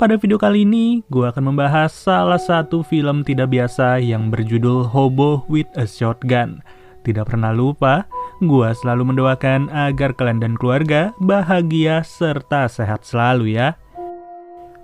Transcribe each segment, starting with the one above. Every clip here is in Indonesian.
Pada video kali ini, gue akan membahas salah satu film tidak biasa yang berjudul Hobo with a Shotgun. Tidak pernah lupa, gue selalu mendoakan agar kalian dan keluarga bahagia serta sehat selalu ya.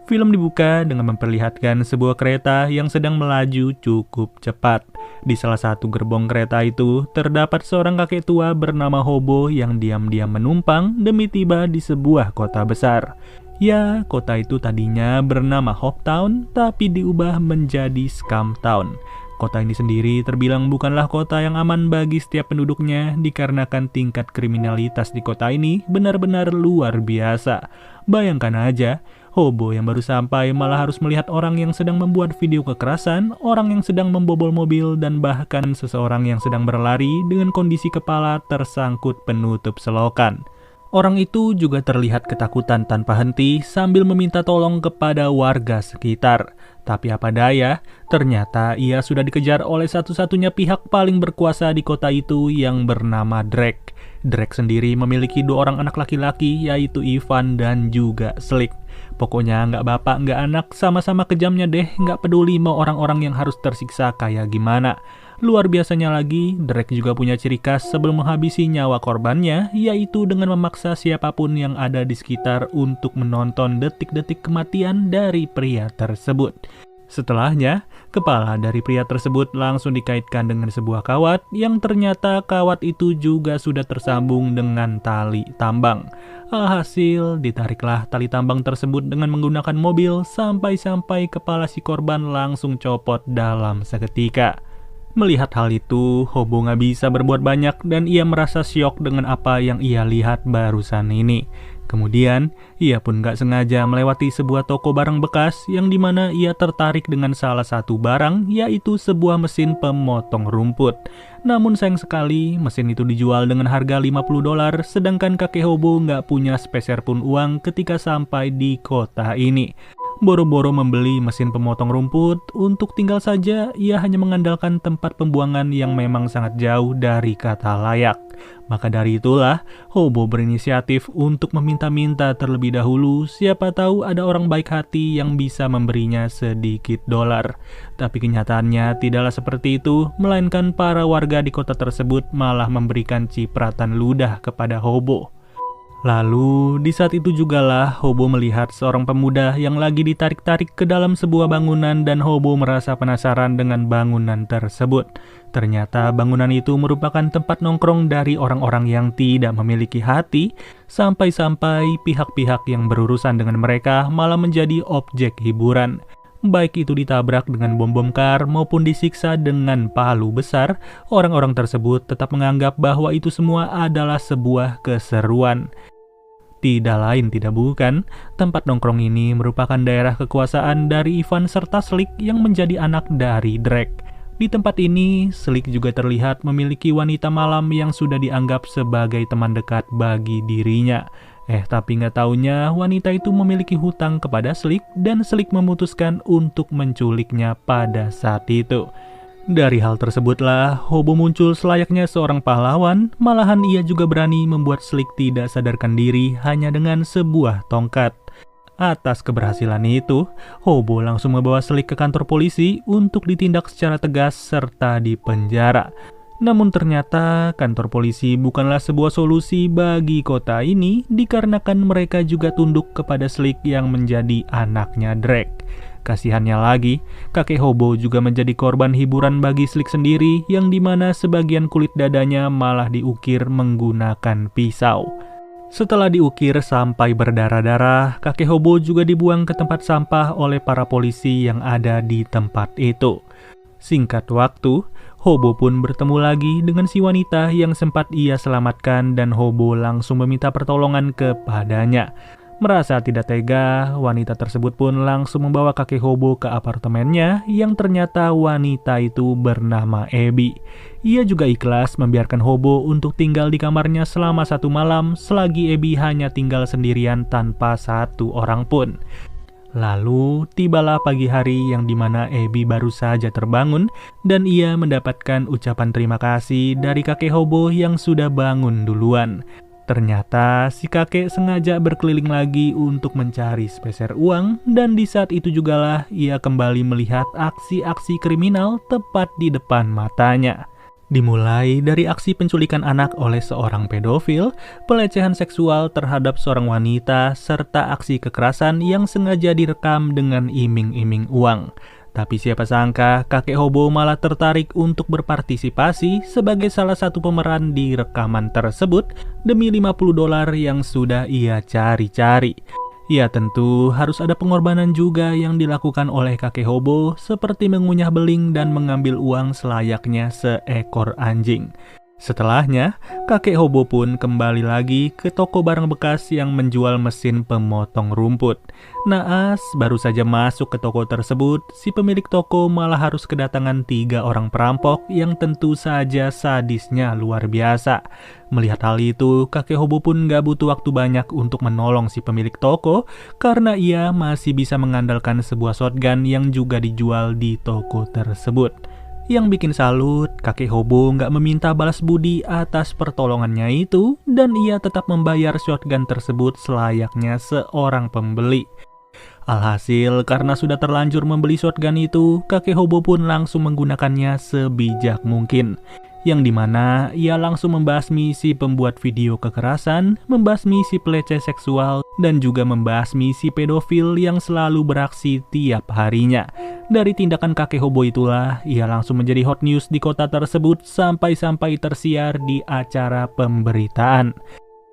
Film dibuka dengan memperlihatkan sebuah kereta yang sedang melaju cukup cepat. Di salah satu gerbong kereta itu, terdapat seorang kakek tua bernama Hobo yang diam-diam menumpang demi tiba di sebuah kota besar. Ya, kota itu tadinya bernama Hope Town, tapi diubah menjadi Scam Town. Kota ini sendiri terbilang bukanlah kota yang aman bagi setiap penduduknya, dikarenakan tingkat kriminalitas di kota ini benar-benar luar biasa. Bayangkan aja, Hobo yang baru sampai malah harus melihat orang yang sedang membuat video kekerasan, orang yang sedang membobol mobil, dan bahkan seseorang yang sedang berlari dengan kondisi kepala tersangkut penutup selokan. Orang itu juga terlihat ketakutan tanpa henti sambil meminta tolong kepada warga sekitar. Tapi apa daya, ternyata ia sudah dikejar oleh satu-satunya pihak paling berkuasa di kota itu yang bernama Drake. Drake sendiri memiliki 2 orang anak laki-laki, yaitu Ivan dan juga Slick. Pokoknya nggak bapak nggak anak, sama-sama kejamnya deh, nggak peduli mau orang-orang yang harus tersiksa kayak gimana. Luar biasanya lagi, Drake juga punya ciri khas sebelum menghabisi nyawa korbannya, yaitu dengan memaksa siapapun yang ada di sekitar untuk menonton detik-detik kematian dari pria tersebut. Setelahnya, kepala dari pria tersebut langsung dikaitkan dengan sebuah kawat yang ternyata kawat itu juga sudah tersambung dengan tali tambang. Alhasil, ditariklah tali tambang tersebut dengan menggunakan mobil sampai-sampai kepala si korban langsung copot dalam seketika. Melihat hal itu, Hobo nggak bisa berbuat banyak dan ia merasa syok dengan apa yang ia lihat barusan ini. Kemudian, ia pun nggak sengaja melewati sebuah toko barang bekas yang dimana ia tertarik dengan salah satu barang, yaitu sebuah mesin pemotong rumput. Namun sayang sekali, mesin itu dijual dengan harga $50, sedangkan kakek Hobo nggak punya sepeser pun uang ketika sampai di kota ini. Boro-boro membeli mesin pemotong rumput, untuk tinggal saja ia hanya mengandalkan tempat pembuangan yang memang sangat jauh dari kata layak. Maka dari itulah, Hobo berinisiatif untuk meminta-minta terlebih dahulu, siapa tahu ada orang baik hati yang bisa memberinya sedikit dolar. Tapi kenyataannya tidaklah seperti itu, melainkan para warga di kota tersebut malah memberikan cipratan ludah kepada Hobo. Lalu, di saat itu jugalah Hobo melihat seorang pemuda yang lagi ditarik-tarik ke dalam sebuah bangunan dan Hobo merasa penasaran dengan bangunan tersebut. Ternyata bangunan itu merupakan tempat nongkrong dari orang-orang yang tidak memiliki hati, sampai-sampai pihak-pihak yang berurusan dengan mereka malah menjadi objek hiburan. Baik itu ditabrak dengan bom-bom kar maupun disiksa dengan palu besar, orang-orang tersebut tetap menganggap bahwa itu semua adalah sebuah keseruan. Tidak lain tidak bukan, tempat nongkrong ini merupakan daerah kekuasaan dari Ivan serta Slick yang menjadi anak dari Drake. Di tempat ini, Slick juga terlihat memiliki wanita malam yang sudah dianggap sebagai teman dekat bagi dirinya. Tapi nggak taunya wanita itu memiliki hutang kepada Slick dan Slick memutuskan untuk menculiknya pada saat itu. Dari hal tersebutlah, Hobo muncul selayaknya seorang pahlawan, malahan ia juga berani membuat Slick tidak sadarkan diri hanya dengan sebuah tongkat. Atas keberhasilan itu, Hobo langsung membawa Slick ke kantor polisi untuk ditindak secara tegas serta dipenjara. Namun ternyata kantor polisi bukanlah sebuah solusi bagi kota ini dikarenakan mereka juga tunduk kepada Slick yang menjadi anaknya Drake. Kasihannya lagi, kakek Hobo juga menjadi korban hiburan bagi Slick sendiri yang dimana sebagian kulit dadanya malah diukir menggunakan pisau. Setelah diukir sampai berdarah-darah, kakek Hobo juga dibuang ke tempat sampah oleh para polisi yang ada di tempat itu. Singkat waktu, Hobo pun bertemu lagi dengan si wanita yang sempat ia selamatkan dan Hobo langsung meminta pertolongan kepadanya. Merasa tidak tega, wanita tersebut pun langsung membawa kakek Hobo ke apartemennya yang ternyata wanita itu bernama Abby. Ia juga ikhlas membiarkan Hobo untuk tinggal di kamarnya selama 1 malam selagi Abby hanya tinggal sendirian tanpa satu orang pun. Lalu, tibalah pagi hari yang dimana Abby baru saja terbangun dan ia mendapatkan ucapan terima kasih dari kakek Hobo yang sudah bangun duluan. Ternyata si kakek sengaja berkeliling lagi untuk mencari spesier uang, dan di saat itu jugalah ia kembali melihat aksi-aksi kriminal tepat di depan matanya. Dimulai dari aksi penculikan anak oleh seorang pedofil, pelecehan seksual terhadap seorang wanita, serta aksi kekerasan yang sengaja direkam dengan iming-iming uang. Tapi siapa sangka kakek hobo malah tertarik untuk berpartisipasi sebagai salah satu pemeran di rekaman tersebut demi $50 yang sudah ia cari-cari. Ya tentu harus ada pengorbanan juga yang dilakukan oleh kakek hobo, seperti mengunyah beling dan mengambil uang selayaknya seekor anjing. Setelahnya, kakek hobo pun kembali lagi ke toko barang bekas yang menjual mesin pemotong rumput. Naas baru saja masuk ke toko tersebut, si pemilik toko malah harus kedatangan 3 orang perampok yang tentu saja sadisnya luar biasa. Melihat hal itu, kakek hobo pun gak butuh waktu banyak untuk menolong si pemilik toko, karena ia masih bisa mengandalkan sebuah shotgun yang juga dijual di toko tersebut. Yang bikin salut, kakek hobo nggak meminta balas budi atas pertolongannya itu, dan ia tetap membayar shotgun tersebut selayaknya seorang pembeli. Alhasil, karena sudah terlanjur membeli shotgun itu, kakek hobo pun langsung menggunakannya sebijak mungkin. Yang dimana ia langsung membasmi si pembuat video kekerasan, membasmi si peleceh seksual, dan juga membasmi si pedofil yang selalu beraksi tiap harinya. Dari tindakan kakek hobo itulah, ia langsung menjadi hot news di kota tersebut sampai-sampai tersiar di acara pemberitaan.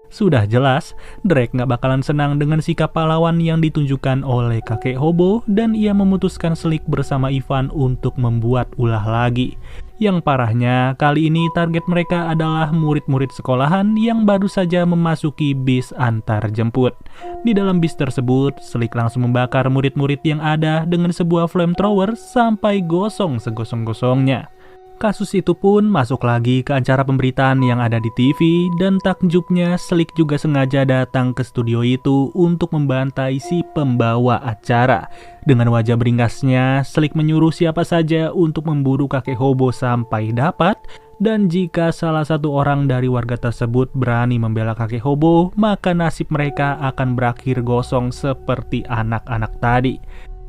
Sudah jelas, Drake gak bakalan senang dengan sikap pahlawan yang ditunjukkan oleh kakek hobo, dan ia memutuskan Slick bersama Ivan untuk membuat ulah lagi. Yang parahnya, kali ini target mereka adalah murid-murid sekolahan yang baru saja memasuki bis antar jemput. Di dalam bis tersebut, Slick langsung membakar murid-murid yang ada dengan sebuah flamethrower sampai gosong segosong-gosongnya. Kasus itu pun masuk lagi ke acara pemberitaan yang ada di TV, dan takjubnya Slick juga sengaja datang ke studio itu untuk membantai si pembawa acara. Dengan wajah beringasnya, Slick menyuruh siapa saja untuk memburu kakek hobo sampai dapat, dan jika salah satu orang dari warga tersebut berani membela kakek hobo, maka nasib mereka akan berakhir gosong seperti anak-anak tadi.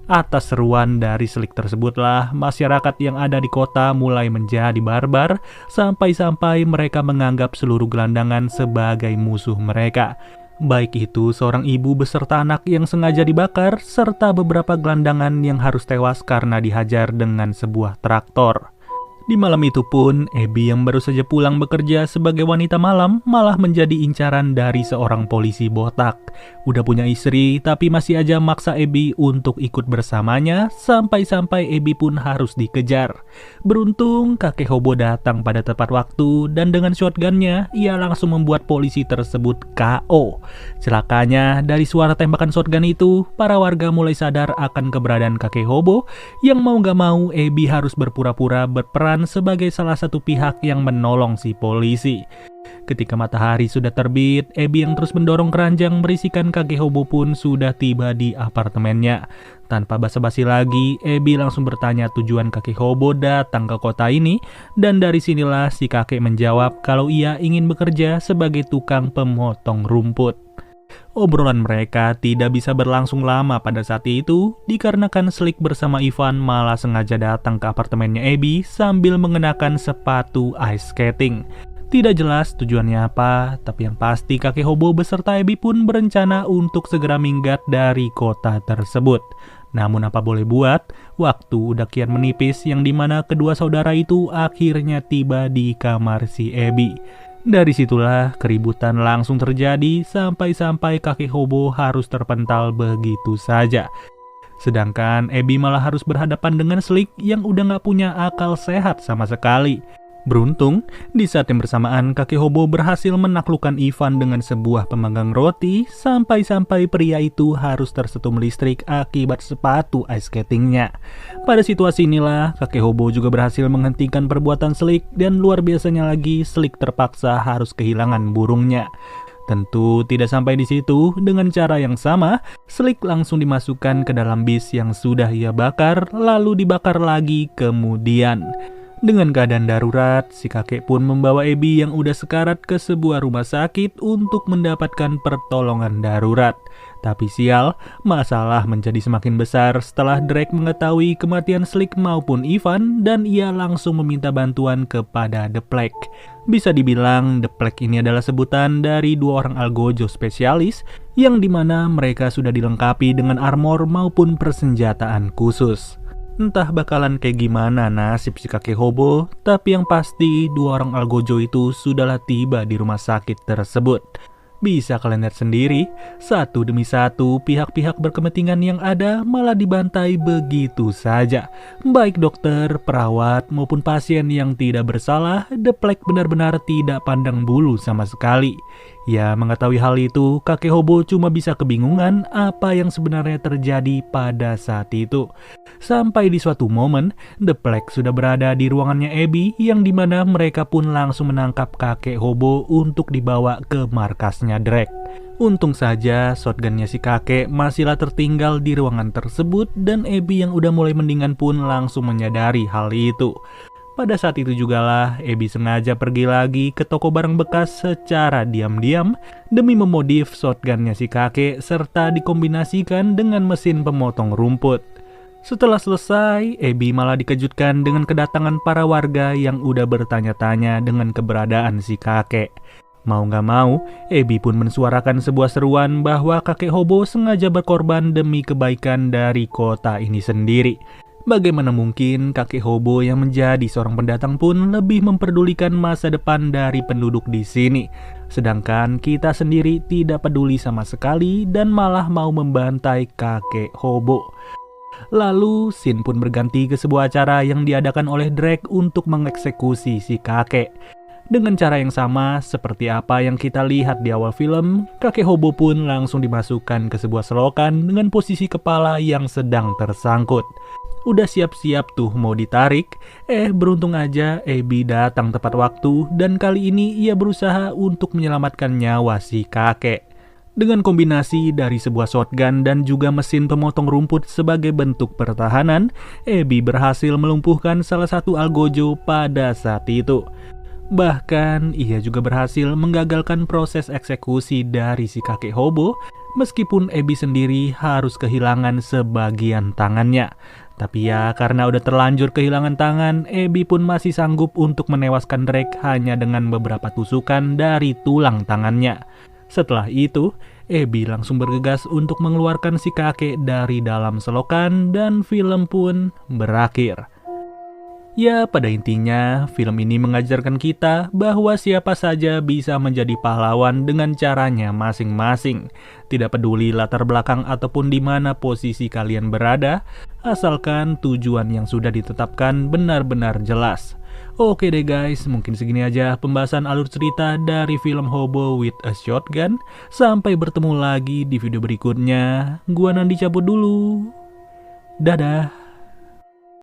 Atas seruan dari Slick tersebutlah, masyarakat yang ada di kota mulai menjadi barbar, sampai-sampai mereka menganggap seluruh gelandangan sebagai musuh mereka. Baik itu seorang ibu beserta anak yang sengaja dibakar, serta beberapa gelandangan yang harus tewas karena dihajar dengan sebuah traktor. Di malam itu pun, Abby yang baru saja pulang bekerja sebagai wanita malam malah menjadi incaran dari seorang polisi botak. Udah punya istri, tapi masih aja maksa Abby untuk ikut bersamanya, sampai-sampai Abby pun harus dikejar. Beruntung, kakek hobo datang pada tepat waktu, dan dengan shotgunnya, ia langsung membuat polisi tersebut KO. Celakanya, dari suara tembakan shotgun itu, para warga mulai sadar akan keberadaan kakek hobo, yang mau gak mau Abby harus berpura-pura berperan sebagai salah satu pihak yang menolong si polisi. Ketika matahari sudah terbit, Abby yang terus mendorong keranjang berisikan kakek hobo pun sudah tiba di apartemennya. Tanpa basa-basi lagi, Abby langsung bertanya tujuan kakek hobo datang ke kota ini, dan dari sinilah si kakek menjawab kalau ia ingin bekerja sebagai tukang pemotong rumput. Obrolan mereka tidak bisa berlangsung lama pada saat itu, dikarenakan Slick bersama Ivan malah sengaja datang ke apartemennya Abby sambil mengenakan sepatu ice skating. Tidak jelas tujuannya apa, tapi yang pasti kakek hobo beserta Abby pun berencana untuk segera minggat dari kota tersebut. Namun apa boleh buat, waktu udah kian menipis yang dimana kedua saudara itu akhirnya tiba di kamar si Abby. Dari situlah keributan langsung terjadi sampai-sampai kakek hobo harus terpental begitu saja. Sedangkan Abby malah harus berhadapan dengan Slick yang udah gak punya akal sehat sama sekali. Beruntung, di saat yang bersamaan kakek hobo berhasil menaklukkan Ivan dengan sebuah pemanggang roti, sampai-sampai pria itu harus tersetum listrik akibat sepatu ice skatingnya. Pada situasi inilah, kakek hobo juga berhasil menghentikan perbuatan Slick, dan luar biasanya lagi, Slick terpaksa harus kehilangan burungnya. Tentu tidak sampai di situ, dengan cara yang sama, Slick langsung dimasukkan ke dalam bis yang sudah ia bakar, lalu dibakar lagi kemudian. Dengan keadaan darurat, si kakek pun membawa Abby yang udah sekarat ke sebuah rumah sakit untuk mendapatkan pertolongan darurat. Tapi sial, masalah menjadi semakin besar setelah Drake mengetahui kematian Slick maupun Ivan dan ia langsung meminta bantuan kepada The Plague. Bisa dibilang The Plague ini adalah sebutan dari dua orang Algojo spesialis yang dimana mereka sudah dilengkapi dengan armor maupun persenjataan khusus. Entah bakalan kayak gimana nasib si kakek hobo, tapi yang pasti dua orang Algojo itu sudahlah tiba di rumah sakit tersebut. Bisa kalian lihat sendiri, satu demi satu pihak-pihak berkepentingan yang ada malah dibantai begitu saja. Baik dokter, perawat, maupun pasien yang tidak bersalah, The Plague benar-benar tidak pandang bulu sama sekali. Ya, mengetahui hal itu, kakek hobo cuma bisa kebingungan apa yang sebenarnya terjadi pada saat itu. Sampai di suatu momen, The Plague sudah berada di ruangannya Abby yang dimana mereka pun langsung menangkap kakek hobo untuk dibawa ke markasnya Drake. Untung saja shotgunnya si kakek masihlah tertinggal di ruangan tersebut dan Abby yang udah mulai mendingan pun langsung menyadari hal itu. Pada saat itu jugalah Abby sengaja pergi lagi ke toko barang bekas secara diam-diam demi memodif shotgunnya si kakek serta dikombinasikan dengan mesin pemotong rumput. Setelah selesai, Abby malah dikejutkan dengan kedatangan para warga yang udah bertanya-tanya dengan keberadaan si kakek. Mau gak mau, Abby pun mensuarakan sebuah seruan bahwa kakek hobo sengaja berkorban demi kebaikan dari kota ini sendiri. Bagaimana mungkin kakek hobo yang menjadi seorang pendatang pun lebih memperdulikan masa depan dari penduduk di sini. Sedangkan kita sendiri tidak peduli sama sekali dan malah mau membantai kakek hobo. Lalu, scene pun berganti ke sebuah acara yang diadakan oleh Drake untuk mengeksekusi si kakek. Dengan cara yang sama seperti apa yang kita lihat di awal film, kakek hobo pun langsung dimasukkan ke sebuah selokan dengan posisi kepala yang sedang tersangkut. Udah siap-siap tuh mau ditarik, beruntung aja Abby datang tepat waktu dan kali ini ia berusaha untuk menyelamatkan nyawa si kakek. Dengan kombinasi dari sebuah shotgun dan juga mesin pemotong rumput sebagai bentuk pertahanan, Abby berhasil melumpuhkan salah satu Algojo pada saat itu. Bahkan, ia juga berhasil menggagalkan proses eksekusi dari si kakek hobo, meskipun Abby sendiri harus kehilangan sebagian tangannya. Tapi ya, karena udah terlanjur kehilangan tangan, Abby pun masih sanggup untuk menewaskan Drake hanya dengan beberapa tusukan dari tulang tangannya. Setelah itu, Abby langsung bergegas untuk mengeluarkan si kakek dari dalam selokan dan film pun berakhir. Ya, pada intinya, film ini mengajarkan kita bahwa siapa saja bisa menjadi pahlawan dengan caranya masing-masing. Tidak peduli latar belakang ataupun di mana posisi kalian berada, asalkan tujuan yang sudah ditetapkan benar-benar jelas. Oke deh guys, mungkin segini aja pembahasan alur cerita dari film Hobo with a Shotgun. Sampai bertemu lagi di video berikutnya. Gua Nandi cabut dulu. Dadah.